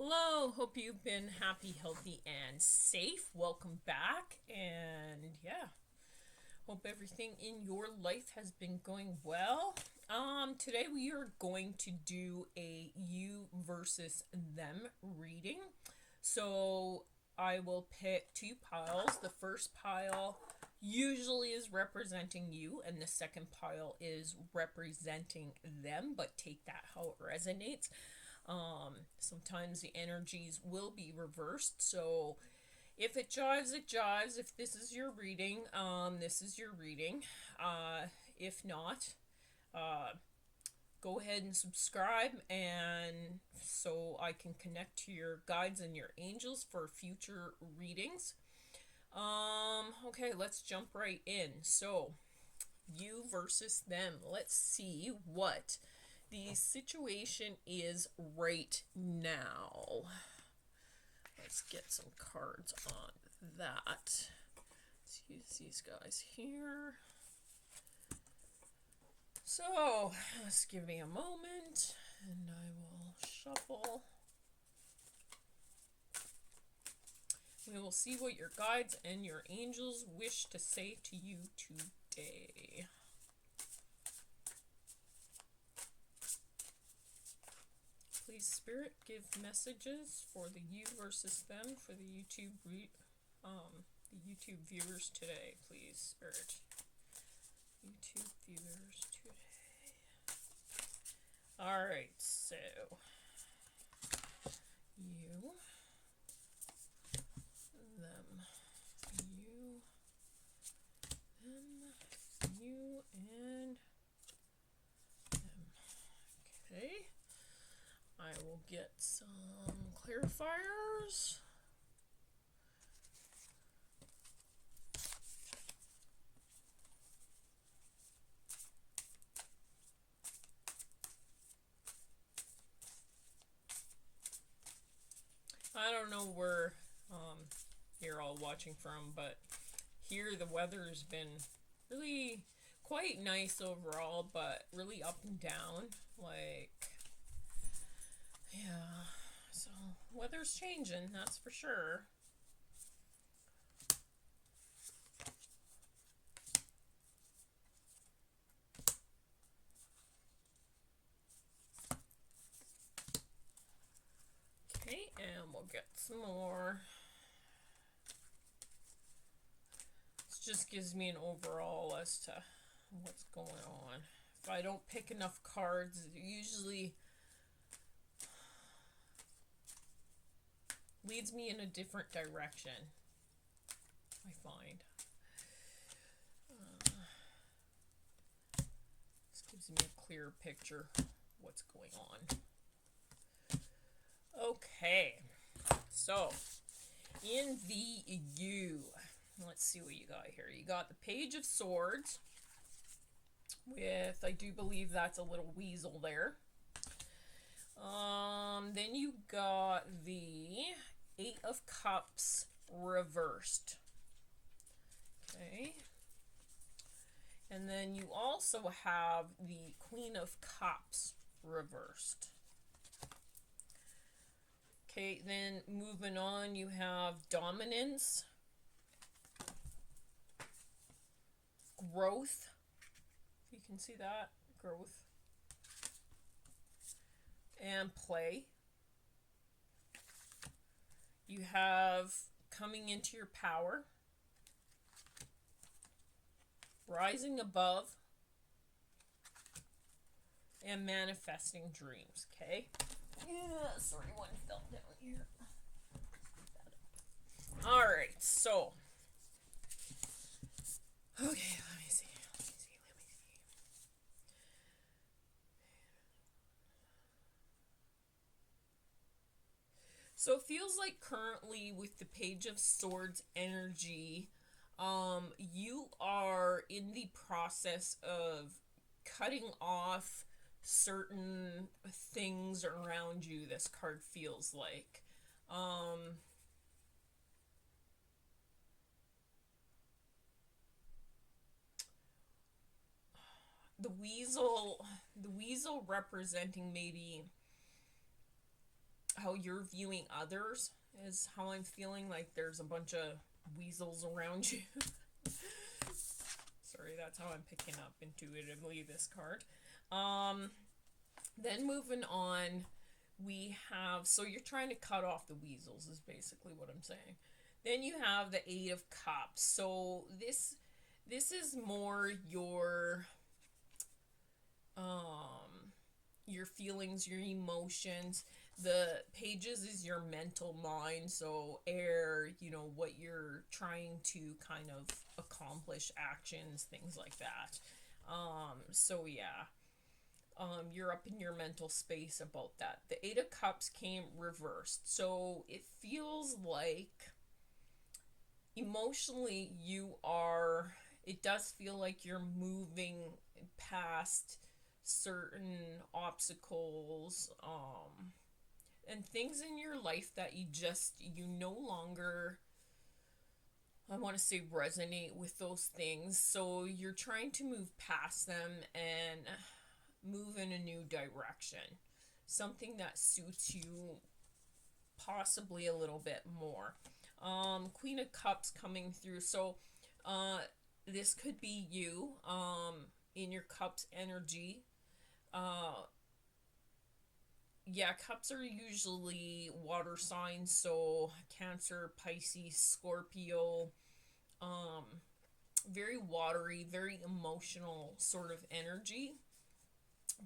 Hello, hope you've been happy, healthy, and safe. Welcome back. And yeah, hope everything in your life has been going well. Today we are going to do a you versus them reading. So I will pick two piles. The first pile usually is representing you, and the second pile is representing them, but take that how it resonates. Sometimes the energies will be reversed, so if it jives, it jives. If this is your reading, this is your reading. If not, uh, go ahead and subscribe, and so I can connect to your guides and your angels for future readings. Okay, let's jump right in. So, you versus them. Let's see what the situation is right now. Let's get some cards on that. Let's use these guys here. So, just give me a moment and I will shuffle. We will see what your guides and your angels wish to say to you today. Please, Spirit, give messages for the you versus them for the YouTube viewers today. Please, Spirit. YouTube viewers today. Alright, so you, them, you, them, you, and them. Okay. I will get some clarifiers. I don't know where you're all watching from, but here the weather's been really quite nice overall, but really up and down. Like, yeah, so weather's changing, that's for sure. Okay, and we'll get some more. This just gives me an overall as to what's going on. If I don't pick enough cards, it usually leads me in a different direction, I find. This gives me a clearer picture of what's going on. Okay, so in the U, let's see what you got here. You got the Page of Swords with, I do believe that's a little weasel there. Then you got the Eight of Cups reversed. Okay. And then you also have the Queen of Cups reversed. Okay, then moving on, you have Dominance, Growth, if you can see that, Growth, and Play. You have Coming into Your Power, Rising Above, and Manifesting Dreams. Okay. Yeah, sorry, one fell down here. Alright, so. Okay, let me see. So it feels like currently with the Page of Swords energy, you are in the process of cutting off certain things around you, this card feels like. The weasel representing maybe how you're viewing others is how I'm feeling. Like there's a bunch of weasels around you. Sorry, that's how I'm picking up intuitively this card. Then moving on, we have, so you're trying to cut off the weasels is basically what I'm saying. Then you have the Eight of Cups. So this is more your feelings, your emotions. The pages is your mental mind, so air, what you're trying to kind of accomplish, actions, things like that. So yeah, you're up in your mental space about that. The Eight of Cups came reversed, so it feels like emotionally it does feel like you're moving past certain obstacles, and things in your life that you no longer, I want to say, resonate with those things. So you're trying to move past them and move in a new direction, something that suits you possibly a little bit more. Queen of Cups coming through. So this could be you, in your cups energy. Yeah, cups are usually water signs, so Cancer, Pisces, Scorpio. Very watery, very emotional sort of energy.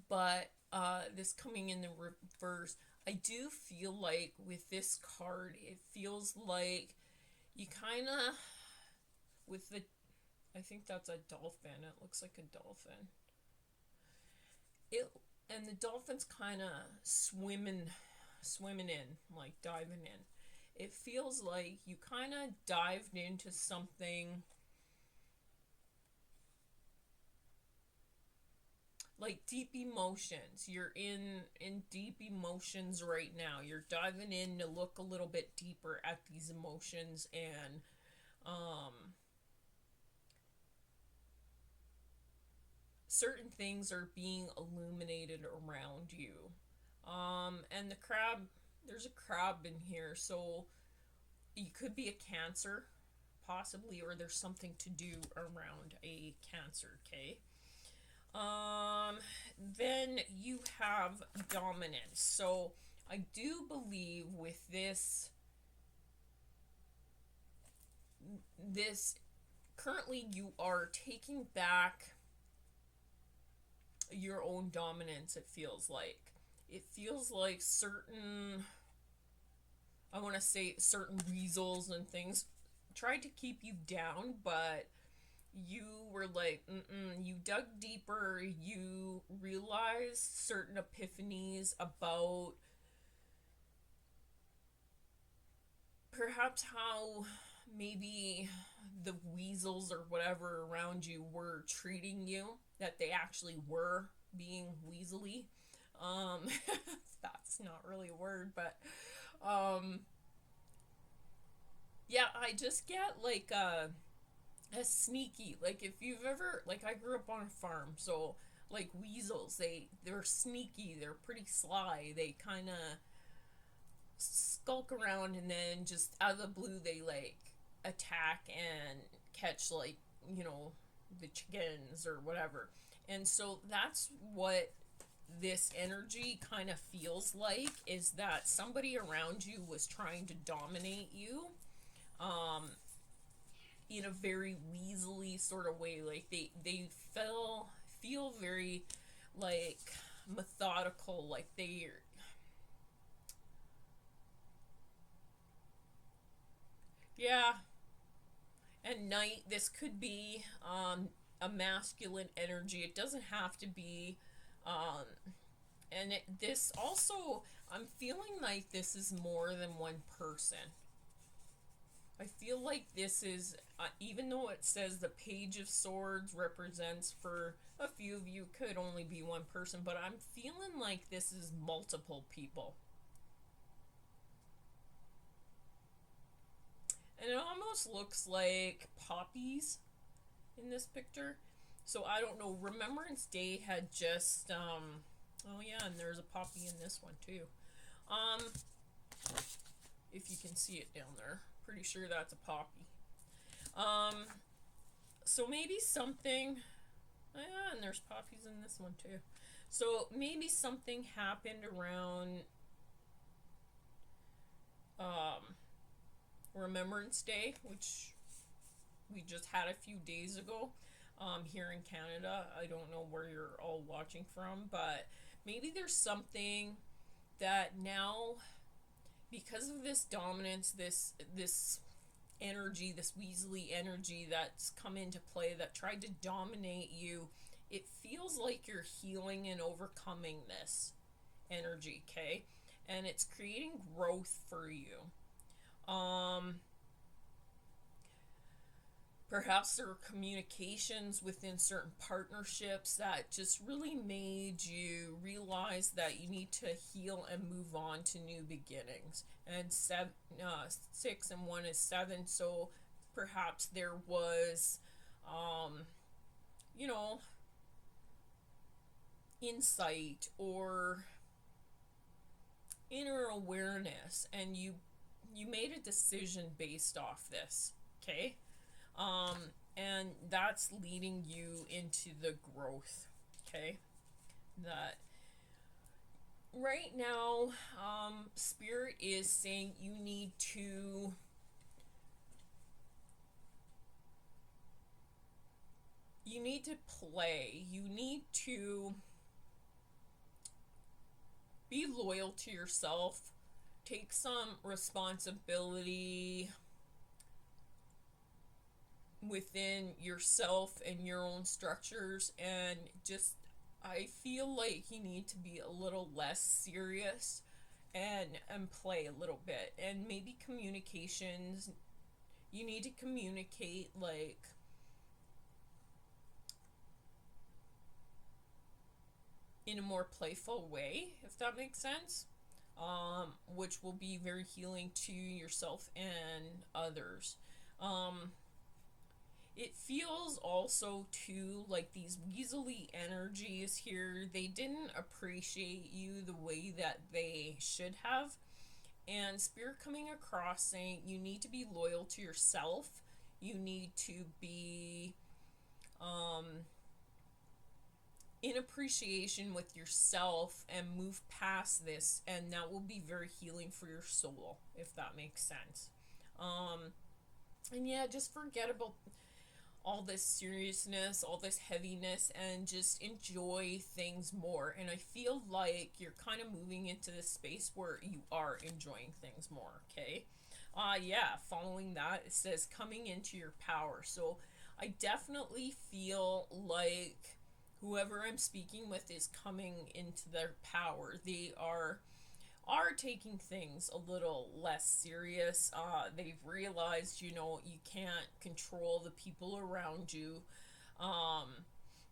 But this coming in the reverse, I do feel like with this card, it feels like you kind of, with the, I think that's a dolphin. It looks like a dolphin. And the dolphin's kind of swimming in, like diving in. It feels like you kind of dived into something like deep emotions. You're in deep emotions right now. You're diving in to look a little bit deeper at these emotions, and certain things are being illuminated around you. And the crab, there's a crab in here, so you could be a Cancer, possibly, or there's something to do around a Cancer, okay? Then you have dominance. So I do believe with this currently you are taking back your own dominance. It feels like certain, I want to say, certain weasels and things tried to keep you down, but you were like, you dug deeper. You realized certain epiphanies about perhaps how maybe the weasels or whatever around you were treating you, that they actually were being weaselly. That's not really a word, but yeah, I just get like a sneaky, like if you've ever, like, I grew up on a farm, so like weasels, they're sneaky, they're pretty sly, they kind of skulk around, and then just out of the blue they like attack and catch, like, the chickens or whatever. And so that's what this energy kind of feels like, is that somebody around you was trying to dominate you, in a very weaselly sort of way. Like they feel very like methodical, like yeah. And night, this could be a masculine energy. It doesn't have to be. This also, I'm feeling like this is more than one person. I feel like this is, even though it says the Page of Swords represents, for a few of you, could only be one person, but I'm feeling like this is multiple people. And it almost looks like poppies in this picture. So I don't know. Remembrance Day had just, oh yeah, and there's a poppy in this one too. If you can see it down there. Pretty sure that's a poppy. So maybe something, and there's poppies in this one too. So maybe something happened around Remembrance Day, which we just had a few days ago here in Canada. I don't know where you're all watching from, but maybe there's something that now, because of this dominance, this energy, this Weasley energy that's come into play that tried to dominate you, it feels like you're healing and overcoming this energy, okay? And it's creating growth for you. Perhaps there were communications within certain partnerships that just really made you realize that you need to heal and move on to new beginnings. And 6 and 1 is 7, so perhaps there was, you know, insight or inner awareness, and you made a decision based off this, okay? And that's leading you into the growth, okay? That right now, Spirit is saying you need to play. You need to be loyal to yourself. Take some responsibility within yourself and your own structures, and just, I feel like you need to be a little less serious and play a little bit. And maybe communications, you need to communicate like in a more playful way, if that makes sense, which will be very healing to yourself and others. It feels also too like these Weasley energies here, they didn't appreciate you the way that they should have. And Spirit coming across saying you need to be loyal to yourself. You need to be in appreciation with yourself and move past this, and that will be very healing for your soul, if that makes sense. And yeah, just forget about all this seriousness, all this heaviness, and just enjoy things more. And I feel like you're kind of moving into this space where you are enjoying things more, okay? Yeah, following that, it says coming into your power. So I definitely feel like whoever I'm speaking with is coming into their power. They are taking things a little less serious. They've realized, you can't control the people around you.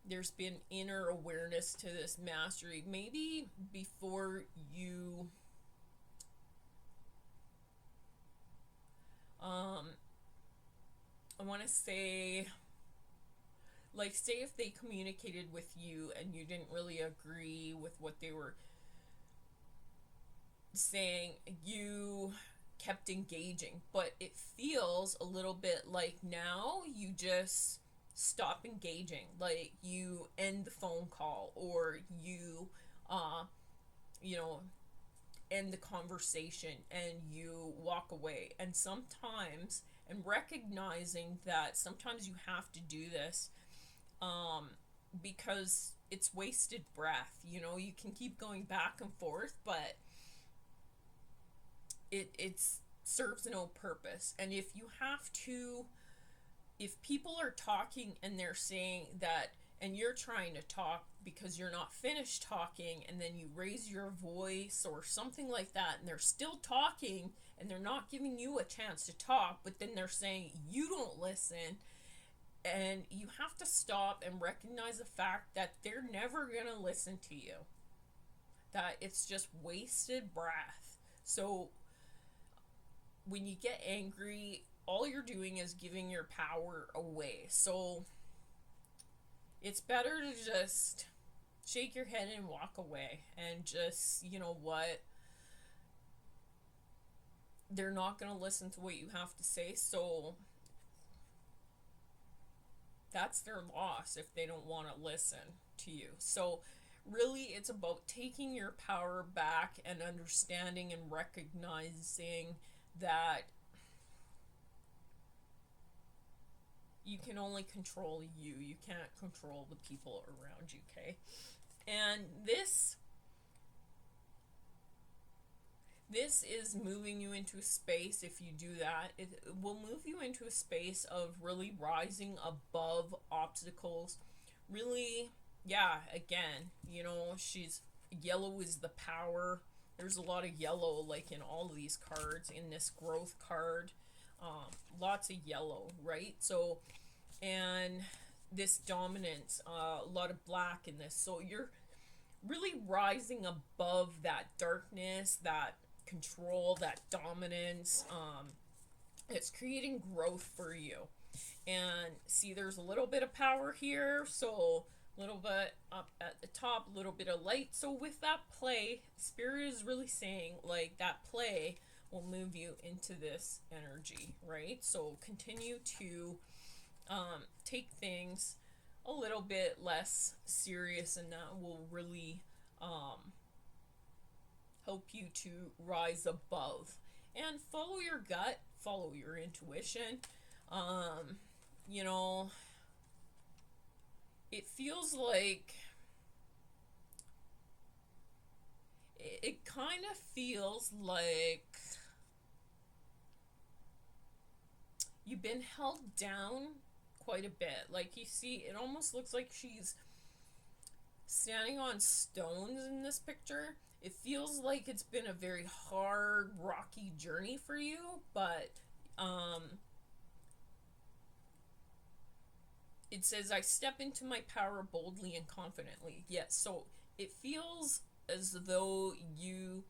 There's been inner awareness to this mastery. Maybe before you I want to say, like, say if they communicated with you and you didn't really agree with what they were saying, you kept engaging, but it feels a little bit like now you just stop engaging, like you end the phone call, or you end the conversation and you walk away. And sometimes, and recognizing that sometimes you have to do this because it's wasted breath. You can keep going back and forth, but it serves no purpose. And if people are talking and they're saying that, and you're trying to talk because you're not finished talking, and then you raise your voice or something like that, and they're still talking and they're not giving you a chance to talk, but then they're saying you don't listen, and you have to stop and recognize the fact that they're never gonna listen to you, that it's just wasted breath. So when you get angry, all you're doing is giving your power away. So it's better to just shake your head and walk away, and just, they're not going to listen to what you have to say. So that's their loss if they don't want to listen to you. So really, it's about taking your power back and understanding and recognizing that you can only control you. You can't control the people around you, okay? And this is moving you into a space. If you do that, it will move you into a space of really rising above obstacles. Really, yeah, again, she's yellow is the power. There's a lot of yellow, like in all of these cards, in this growth card. Lots of yellow, right? So, and this dominance, a lot of black in this. So you're really rising above that darkness, that control, that dominance. It's creating growth for you. And see, there's a little bit of power here, so a little bit up at the top, a little bit of light. So with that play, Spirit is really saying, like, that play will move you into this energy, right? So continue to take things a little bit less serious, and that will really help you to rise above. And follow your gut, follow your intuition. It feels like it kind of feels like you've been held down quite a bit. Like, you see, it almost looks like she's standing on stones in this picture. It feels like it's been a very hard, rocky journey for you, but it says, I step into my power boldly and confidently. Yes, so it feels as though you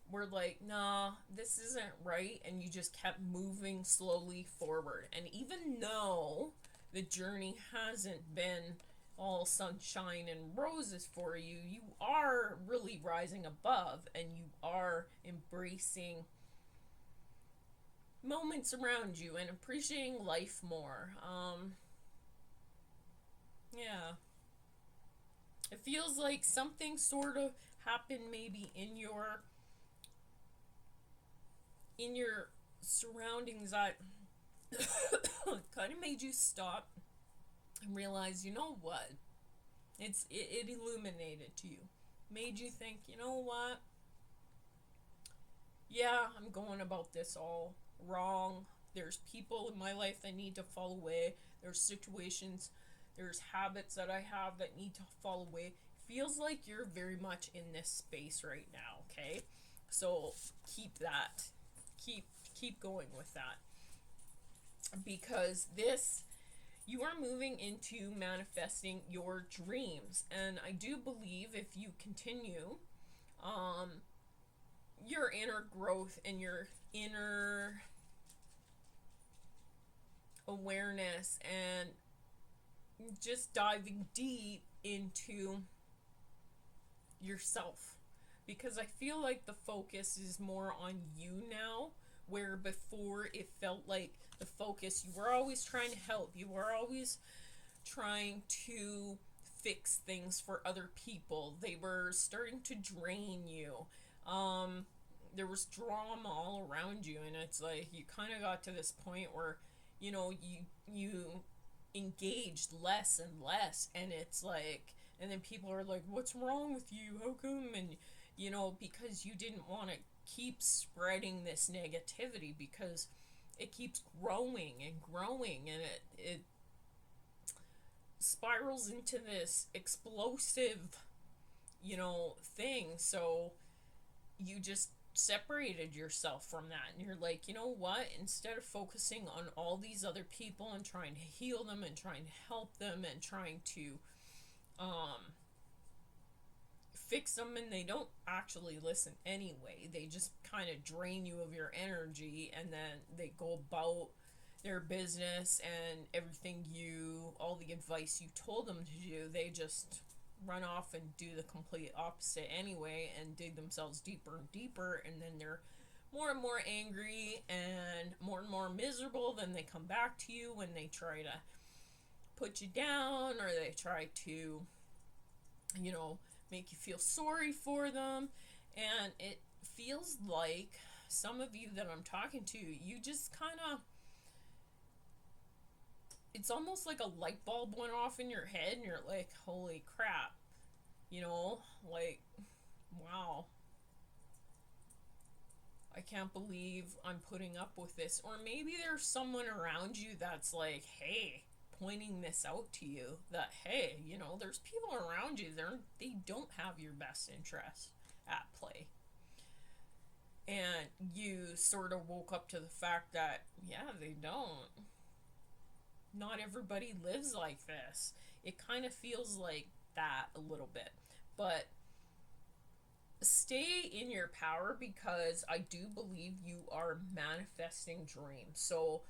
were like, nah, this isn't right, and you just kept moving slowly forward. And even though the journey hasn't been all sunshine and roses for you, you are really rising above, and you are embracing moments around you and appreciating life more. Yeah. It feels like something sort of happened maybe in your surroundings that kind of made you stop and realize, you know what? It illuminated to you. Made you think, you know what? Yeah, I'm going about this all wrong. There's people in my life that need to fall away. There's situations, there's habits that I have that need to fall away. Feels like you're very much in this space right now, okay? So keep that. Keep going with that. Because you are moving into manifesting your dreams. And I do believe if you continue, your inner growth and your inner awareness and just diving deep into yourself, because I feel like the focus is more on you now, where before it felt like the focus, you were always trying to help, you were always trying to fix things for other people. They were starting to drain you. There was drama all around you, and it's like you kind of got to this point where you engaged less and less, and it's like, and then people are like, what's wrong with you, how come? And because you didn't want to keep spreading this negativity, because it keeps growing and growing, and it spirals into this explosive thing. So you just separated yourself from that, and you're like, you know what, instead of focusing on all these other people and trying to heal them and trying to help them and trying to fix them, and they don't actually listen anyway, they just kind of drain you of your energy, and then they go about their business, and all the advice you told them to do, they just run off and do the complete opposite anyway, and dig themselves deeper and deeper, and then they're more and more angry and more miserable. Then they come back to you when they try to put you down, or they try to, you know, make you feel sorry for them. And it feels like some of you that I'm talking to, you just kind of, it's almost like a light bulb went off in your head and you're like, holy crap, you know, like, wow, I can't believe I'm putting up with this. Or maybe there's someone around you that's like, hey, pointing this out to you, that, hey, you know, there's people around you, they don't have your best interest at play. And you sort of woke up to the fact that, yeah, they don't. Not everybody lives like this. It kind of feels like that a little bit. But stay in your power, because I do believe you are manifesting dreams. So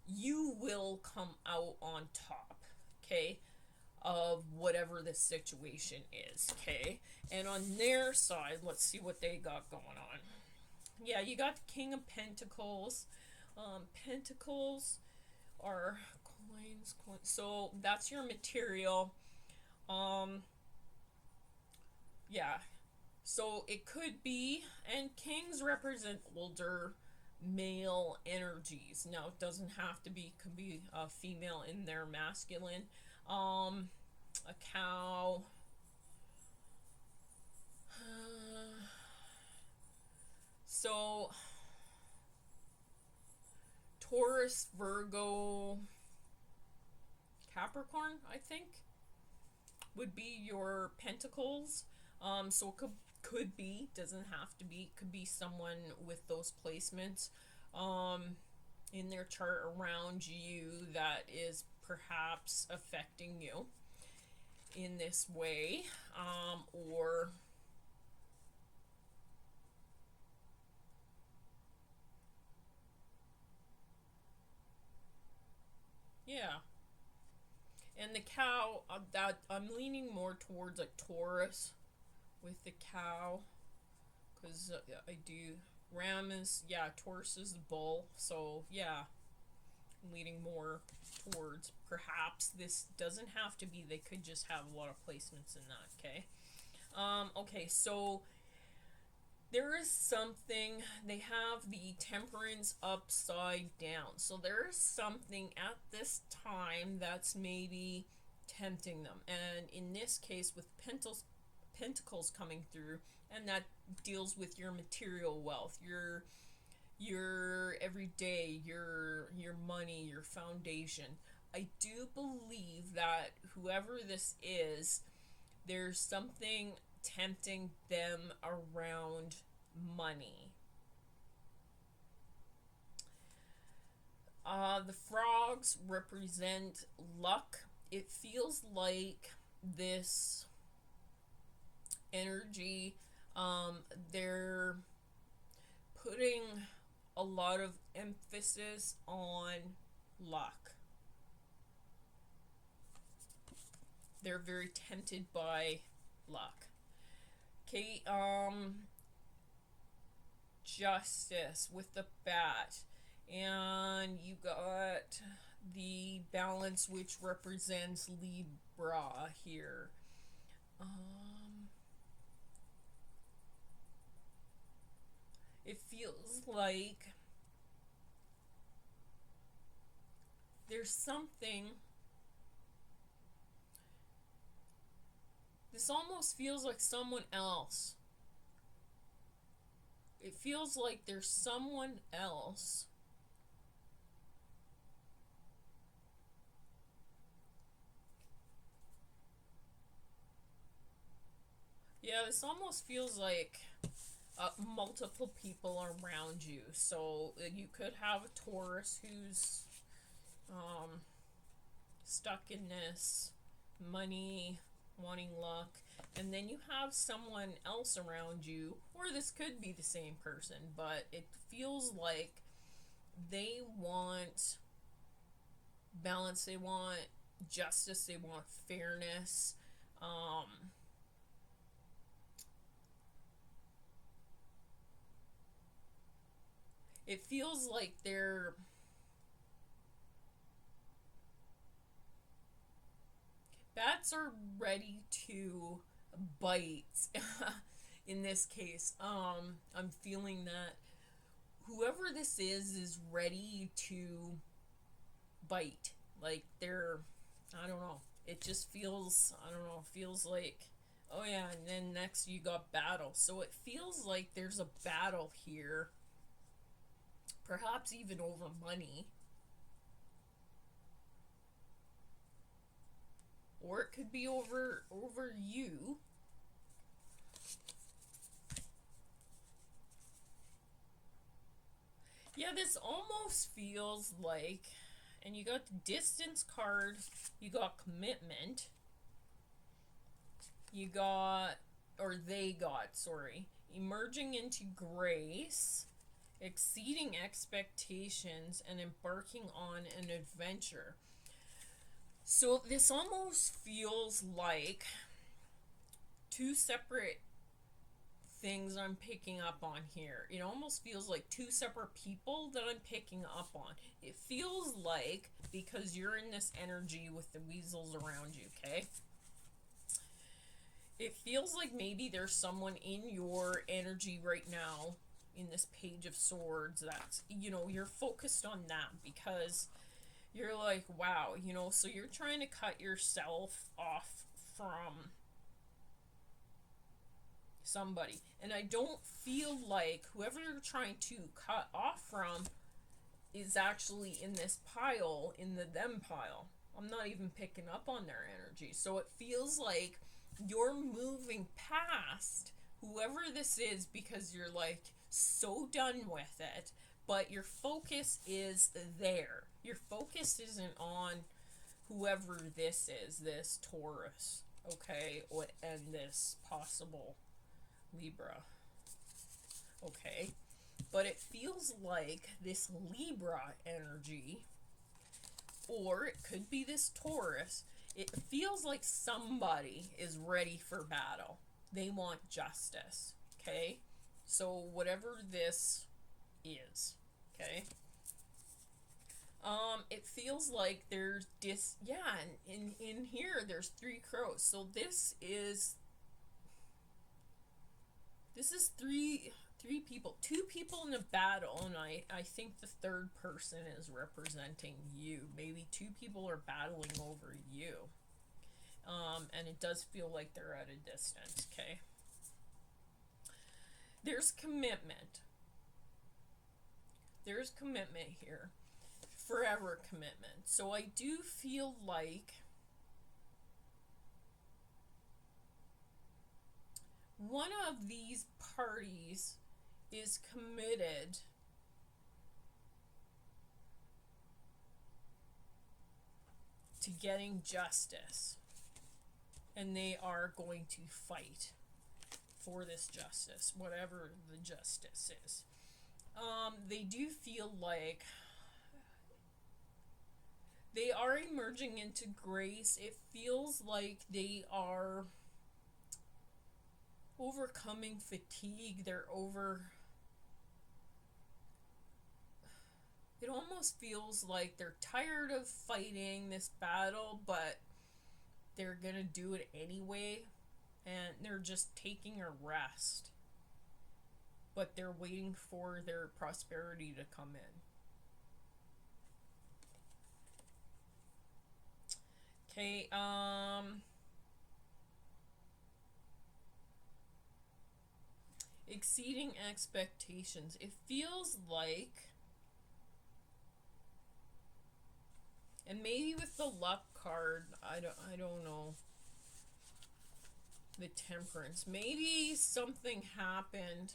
you will come out on top, okay, of whatever the situation is, okay? And on their side, let's see what they got going on. Yeah, you got the King of Pentacles. Pentacles are coins. So that's your material. Yeah. So it could be, and kings represent older male energies. Now it doesn't have to be, could be a female in their masculine. A cow. So Taurus, Virgo, Capricorn, I think, would be your pentacles. So it could be, doesn't have to be, could be someone with those placements in their chart around you that is perhaps affecting you in this way, or yeah. And the cow, that I'm leaning more towards a Taurus with the cow, because I do, ram is, yeah, Taurus is the bull, so yeah, I'm leaning more towards, perhaps this doesn't have to be, they could just have a lot of placements in that, okay? Okay, so there is something, they have the Temperance upside down, so there is something at this time that's maybe tempting them. And in this case, with pentacles coming through, and that deals with your material wealth, your everyday, your money, your foundation. I do believe that whoever this is, there's something tempting them around money. The frogs represent luck. It feels like this energy, they're putting a lot of emphasis on luck. They're very tempted by luck. Okay, Justice with the bat. And you got the Balance, which represents Libra here. It feels like there's something, this almost feels like someone else. It feels like there's someone else yeah, this almost feels like multiple people around you. So you could have a Taurus who's stuck in this money, wanting luck, and then you have someone else around you, or this could be the same person, but it feels like they want balance, they want justice, they want fairness. It feels like they're bats are ready to bite. In this case, I'm feeling that whoever this is ready to bite. Like they're, I don't know. It just feels, I don't know, feels like, oh yeah, and then next you got battle. So it feels like there's a battle here. Perhaps even over money. Or it could be over you. Yeah, this almost feels like, and you got the distance card, you got commitment, you got, or they got, sorry, emerging into grace, exceeding expectations, and embarking on an adventure. So this almost feels like two separate things I'm picking up on here. It almost feels like two separate people that I'm picking up on. It feels like, because you're in this energy with the weasels around you, okay? It feels like maybe there's someone in your energy right now in this Page of Swords that's, you know, you're focused on that because you're like, wow, you know, so you're trying to cut yourself off from somebody. And I don't feel like whoever you're trying to cut off from is actually in this pile, in the them pile. I'm not even picking up on their energy. So it feels like you're moving past whoever this is because you're like so done with it, but your focus is there. Your focus isn't on whoever this is, this Taurus, okay, and this possible Libra, okay? But it feels like this Libra energy, or it could be this Taurus, it feels like somebody is ready for battle. They want justice, okay? So whatever this is, okay? It feels like there's in here there's three crows. So this is three people, two people in a battle, and I think the third person is representing you. Maybe two people are battling over you. And it does feel like they're at a distance, okay? There's commitment. There's commitment here. Forever commitment. So I do feel like one of these parties is committed to getting justice, and they are going to fight for this justice, whatever the justice is. They do feel like they are emerging into grace. It feels like they are overcoming fatigue. It almost feels like they're tired of fighting this battle, but they're gonna do it anyway, and they're just taking a rest, but they're waiting for their prosperity to come in. Okay, exceeding expectations. It feels like, and maybe with the luck card, I don't know, the temperance, maybe something happened.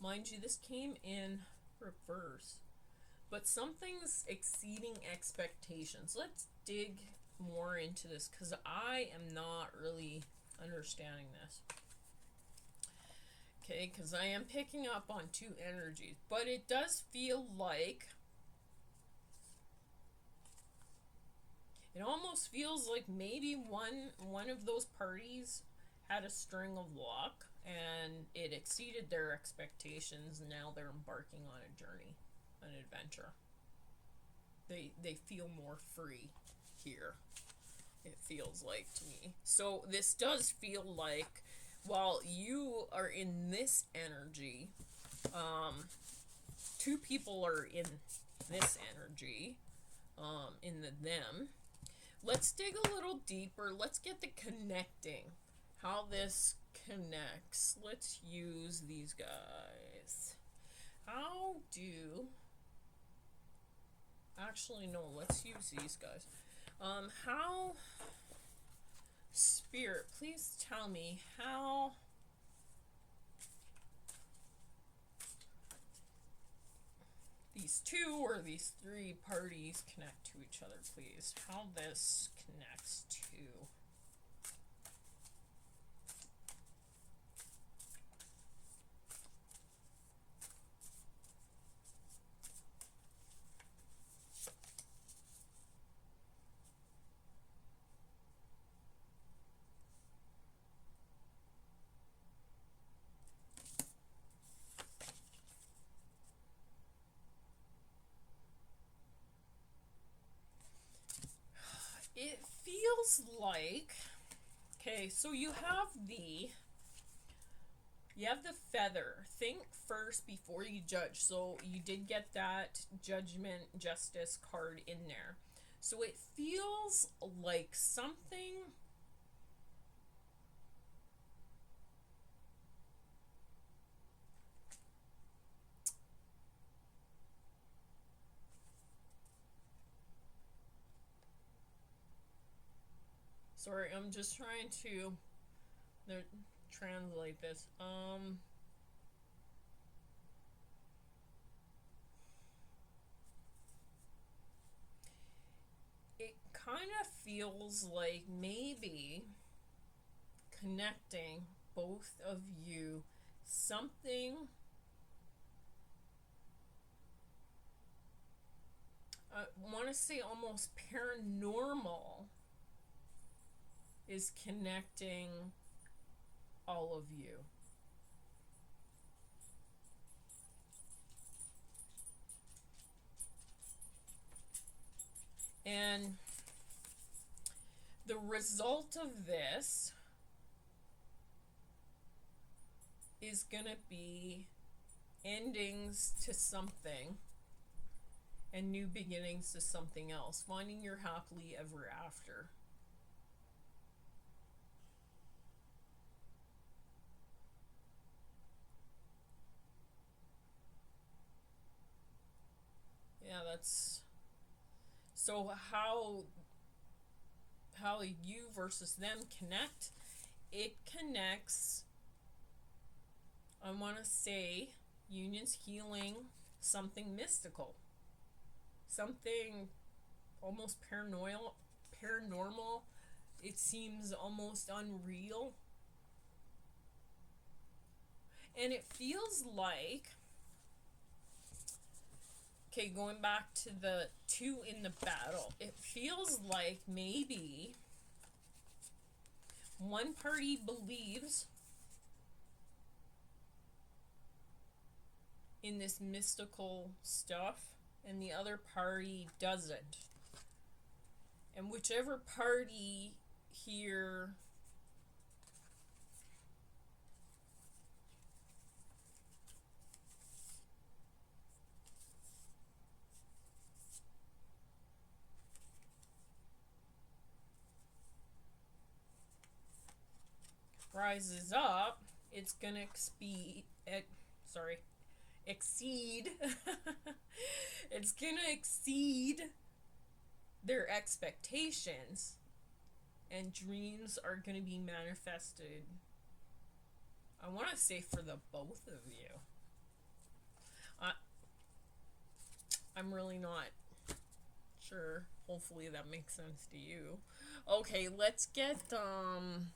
Mind you, this came in reverse, but something's exceeding expectations. Let's dig more into this because I am not really understanding this. Okay, because I am picking up on two energies, but it does feel like, it almost feels like maybe one of those parties had a string of luck and it exceeded their expectations, and now they're embarking on a journey. an adventure. They feel more free here, it feels like to me. So this does feel like while you are in this energy, two people are in this energy, in the them. Let's dig a little deeper. Let's get the connecting. How this connects. Let's use these guys. How do... Actually, no. Let's use these guys. How... Spirit, please tell me how... these two or these three parties connect to each other, please. How this connects to... It feels like, okay, so you have the feather. Think first before you judge. So you did get that judgment, justice card in there. So it feels like something... Sorry, I'm just trying to translate this. It kind of feels like maybe connecting both of you, something... I want to say almost paranormal is connecting all of you. And the result of this is gonna be endings to something and new beginnings to something else. Finding your happily ever after. Yeah, that's... So how you versus them connect? It connects, I want to say, union's healing, something mystical. Something almost paranormal. It seems almost unreal. And it feels like... Okay, going back to the two in the battle, it feels like maybe one party believes in this mystical stuff and the other party doesn't. And whichever party here rises up, it's gonna exceed it's gonna exceed their expectations, and dreams are gonna be manifested, I want to say, for the both of you. I'm really not sure. Hopefully that makes sense to you. Okay, let's get some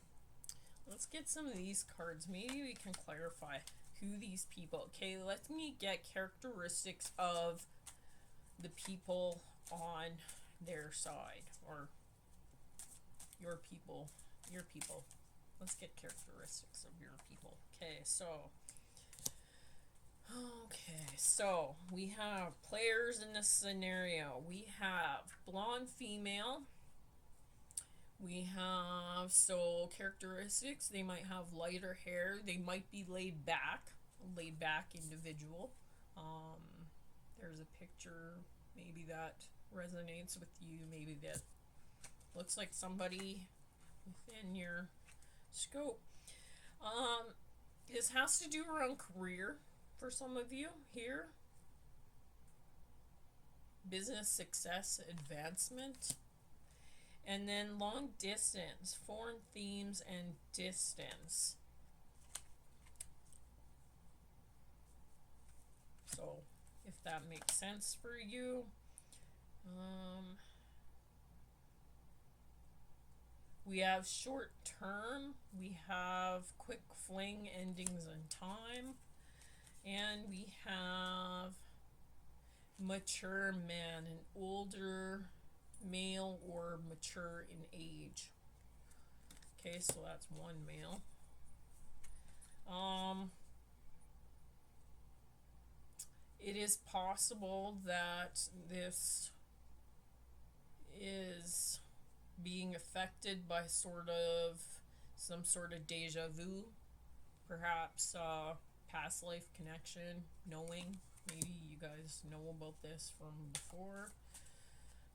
of these cards. Maybe we can clarify who these people... Okay, let me get characteristics of the people on their side. Or your people. Your people. Let's get characteristics of your people. Okay, so... Okay, so we have players in this scenario. We have blonde female. We have, so characteristics, they might have lighter hair. They might be laid back, individual. Um, there's a picture maybe that resonates with you. Maybe that looks like somebody within your scope. This has to do around career for some of you here. Business success, advancement. And then long distance, foreign themes and distance. So, if that makes sense for you. We have short term, we have quick fling endings in time, and we have mature man, an older male or mature in age. Okay, so that's one male. It is possible that this is being affected by some sort of deja vu, perhaps past life connection, knowing. Maybe you guys know about this from before.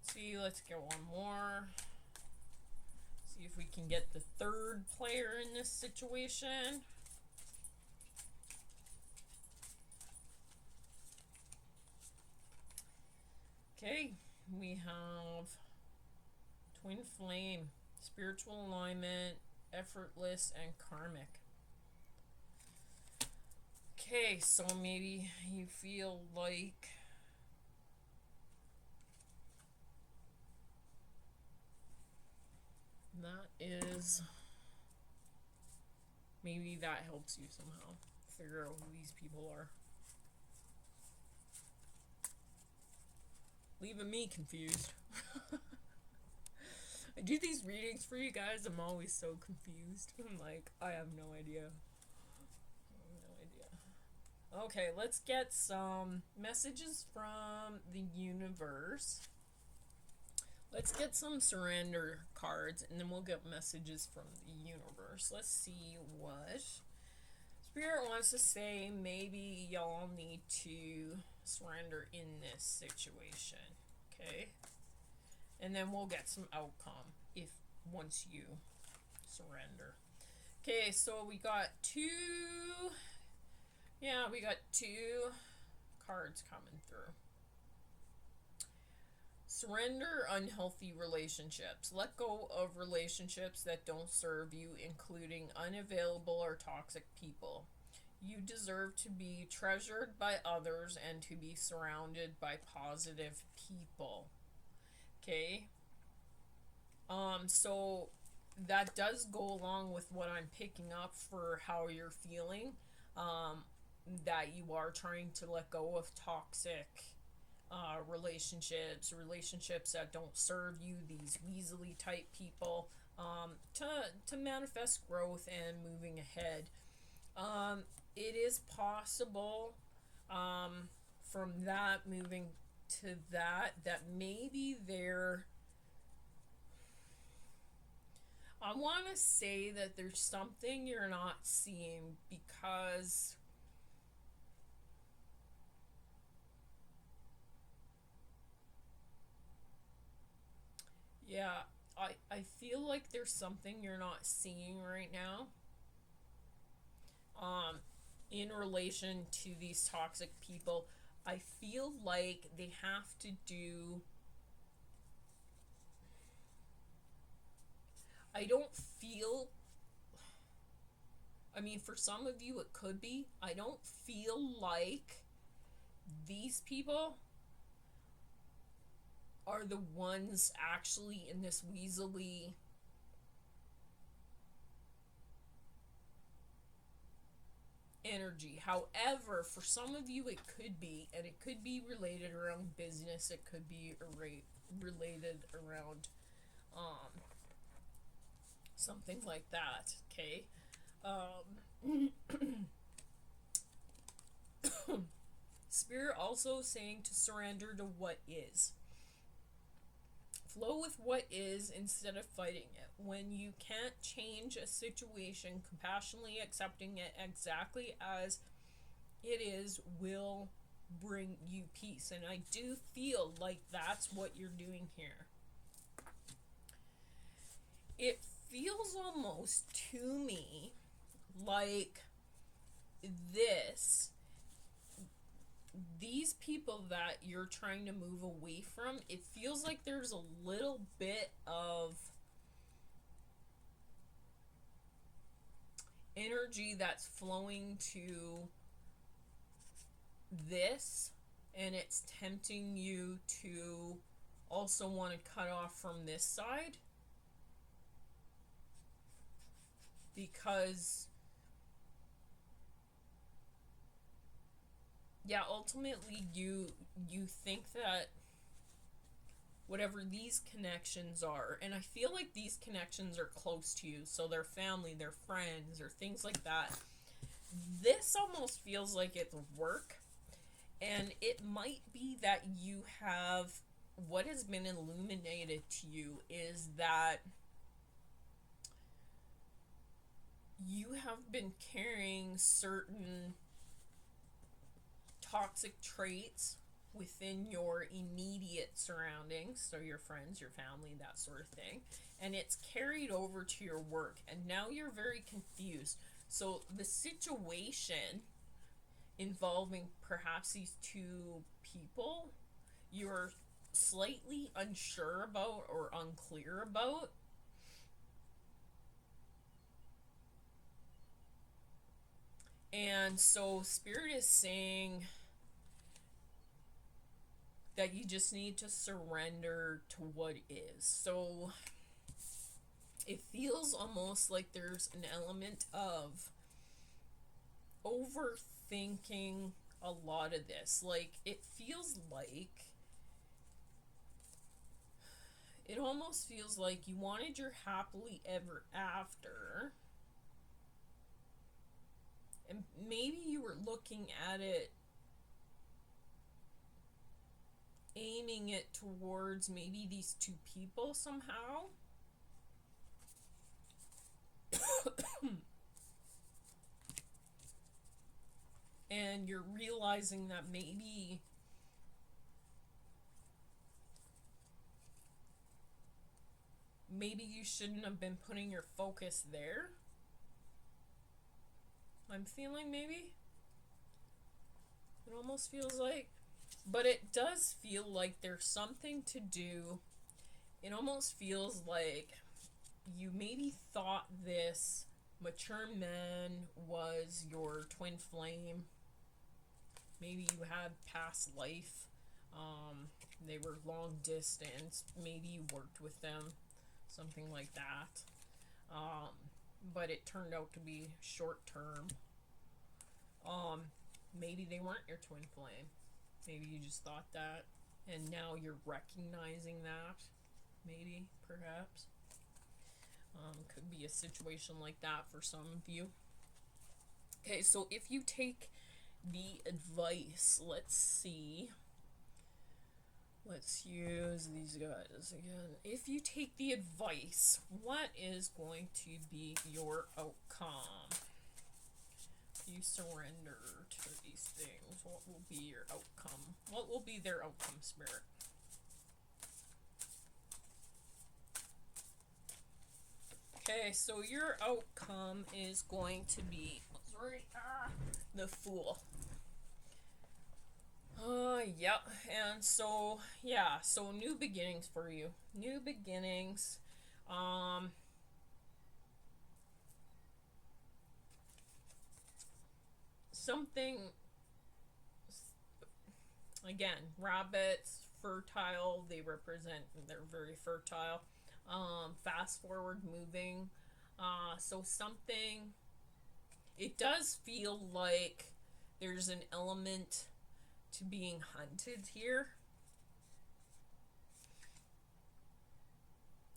See, let's get one more. See if we can get the third player in this situation. Okay, we have twin flame, spiritual alignment, effortless, and karmic. Okay, so maybe you feel like that is, maybe that helps you somehow figure out who these people are. Leaving me confused. I do these readings for you guys. I'm always so confused. I'm like, I have no idea. Okay, let's get some messages from the universe. Let's get some surrender cards, and then we'll get messages from the universe. Let's see what Spirit wants to say. Maybe y'all need to surrender in this situation. Okay? And then we'll get some outcome once you surrender. Okay, so we got two cards coming through. Surrender unhealthy relationships. Let go of relationships that don't serve you, including unavailable or toxic people. You deserve to be treasured by others and to be surrounded by positive people. Okay? So that does go along with what I'm picking up for how you're feeling. That you are trying to let go of toxic relationships that don't serve you, these Weasley type people, to manifest growth and moving ahead. It is possible from that moving to that maybe I want to say that there's something you're not seeing because I feel like there's something you're not seeing right now in relation to these toxic people. I feel like they have to do, I don't feel, I mean, for some of you it could be, I don't feel like these people are the ones actually in this Weasley energy. However, for some of you it could be, and it could be related around business, it could be related around something like that. Okay. also saying to surrender to what is. Flow with what is instead of fighting it. When you can't change a situation, compassionately accepting it exactly as it is will bring you peace. And I do feel like that's what you're doing here. It feels almost to me like these people that you're trying to move away from, it feels like there's a little bit of energy that's flowing to this, and it's tempting you to also want to cut off from this side, because ultimately you think that whatever these connections are, and I feel like these connections are close to you, so they're family, they're friends, or things like that. This almost feels like it's work, and it might be that you have, what has been illuminated to you is that you have been carrying certain toxic traits within your immediate surroundings, so your friends, your family, that sort of thing, and it's carried over to your work, and now you're very confused. So the situation involving perhaps these two people, you're slightly unsure about or unclear about. And so Spirit is saying that you just need to surrender to what is. So it feels almost like there's an element of overthinking a lot of this. Like, it feels like, it almost feels like you wanted your happily ever after, and maybe you were looking at it, aiming it towards maybe these two people somehow. And you're realizing that maybe you shouldn't have been putting your focus there. I'm feeling maybe. It almost feels like. But it does feel like there's something to do. It almost feels like you maybe thought this mature man was your twin flame. Maybe you had past life. They were long distance. Maybe you worked with them. Something like that. But it turned out to be short term. Maybe they weren't your twin flame. Maybe you just thought that, and now you're recognizing that. Maybe, perhaps. Could be a situation like that for some of you. Okay, so if you take the advice, let's see. Let's use these guys again. If you take the advice, what is going to be your outcome? You surrender to these things. What will be your outcome? What will be their outcome, Spirit? Okay, so your outcome is going to be the Fool. Yep. And so, yeah, so new beginnings for you. New beginnings. Something, again, rabbits, fertile, they represent, they're very fertile. Fast forward moving. So something, it does feel like there's an element to being hunted here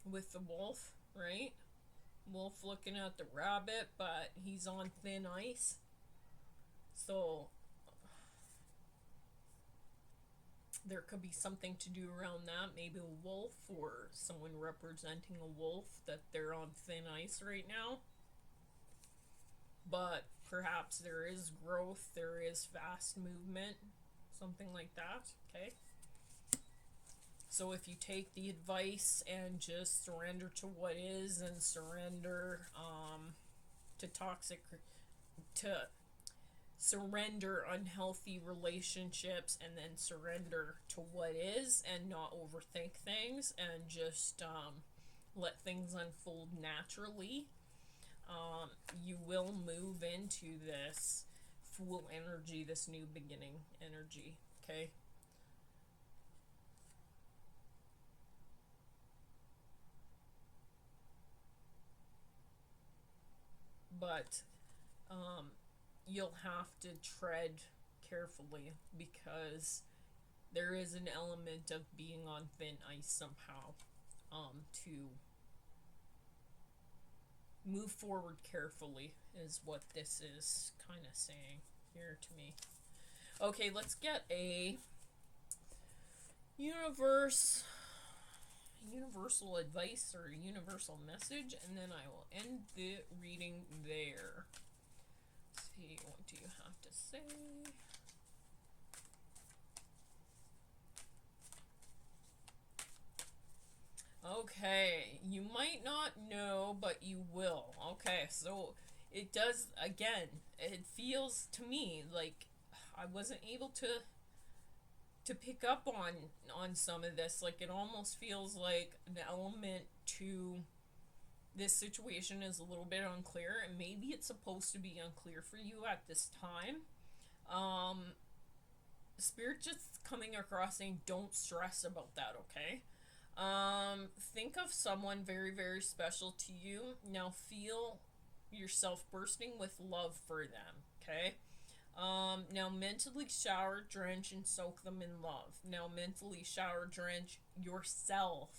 with the wolf, right? Wolf looking at the rabbit, but he's on thin ice. So There could be something to do around that. Maybe a wolf or someone representing a wolf, that they're on thin ice right now. But perhaps there is growth, there is fast movement, something like that. Okay. So if you take the advice and just surrender to what is, and surrender to toxic, to surrender unhealthy relationships, and then surrender to what is, and not overthink things, and just let things unfold naturally, you will move into this Fool energy, this new beginning energy. Okay. But you'll have to tread carefully, because there is an element of being on thin ice somehow, to move forward carefully is what this is kind of saying here to me. Okay, let's get a universal advice or universal message, and then I will end the reading there. Let's see, what do you have to say? Okay, you might not know, but you will. Okay, so it does, again, it feels to me like I wasn't able to pick up on some of this. Like, it almost feels like an element to this situation is a little bit unclear, and maybe it's supposed to be unclear for you at this time. Spirit just coming across saying don't stress about that, okay? Think of someone very, very special to you. Now feel yourself bursting with love for them, okay? Now mentally shower, drench, and soak them in love. Now mentally shower, drench yourself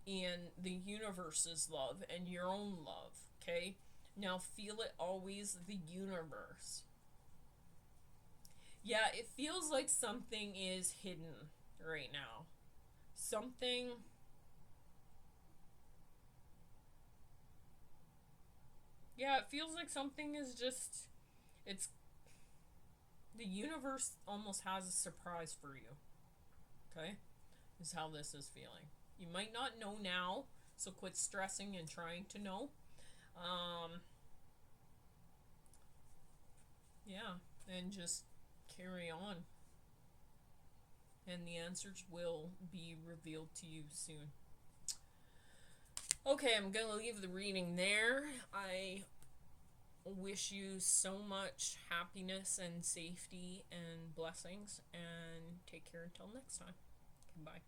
in the universe's love and your own love, okay? Now feel it always the universe. Yeah, it feels like something is hidden right now. Something. Yeah, it feels like something is just. It's. The universe almost has a surprise for you. Okay? Is how this is feeling. You might not know now, so quit stressing and trying to know. Yeah, and just carry on. And the answers will be revealed to you soon. Okay, I'm going to leave the reading there. I wish you so much happiness and safety and blessings, and take care until next time. Bye.